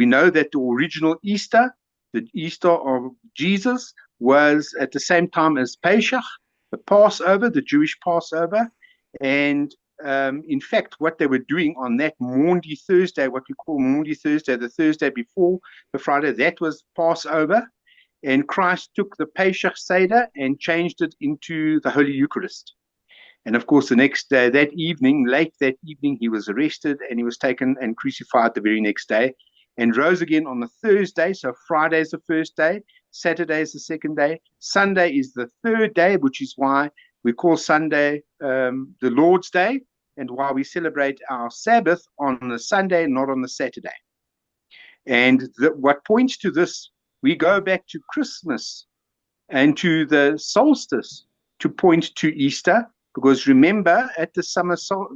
we know that the original Easter, the Easter of Jesus, was at the same time as Pesach, the Passover, the Jewish Passover. And in fact, what they were doing on that Maundy Thursday, what we call Maundy Thursday, the Thursday before the Friday, that was Passover. And Christ took the Pesach Seder and changed it into the Holy Eucharist. And of course, the next day, that evening, late that evening, he was arrested and he was taken and crucified the very next day and rose again on the Thursday. So Friday is the first day, Saturday is the second day, Sunday is the third day, which is why we call Sunday the Lord's Day, and why we celebrate our Sabbath on the Sunday, not on the Saturday. And what points to this, we go back to Christmas and to the solstice to point to Easter. Because remember, at the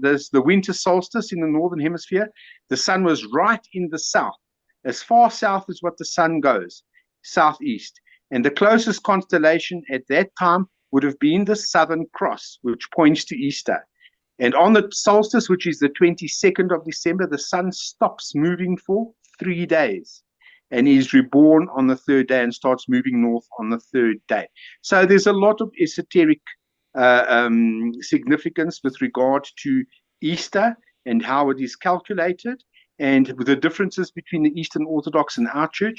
there's the winter solstice in the northern hemisphere, the sun was right in the south, as far south as what the sun goes, southeast. And the closest constellation at that time would have been the Southern Cross, which points to Easter. And on the solstice, which is the 22nd of December, the sun stops moving for 3 days and is reborn on the third day and starts moving north on the third day. So there's a lot of esoteric significance with regard to Easter and how it is calculated, and the differences between the Eastern Orthodox and our church.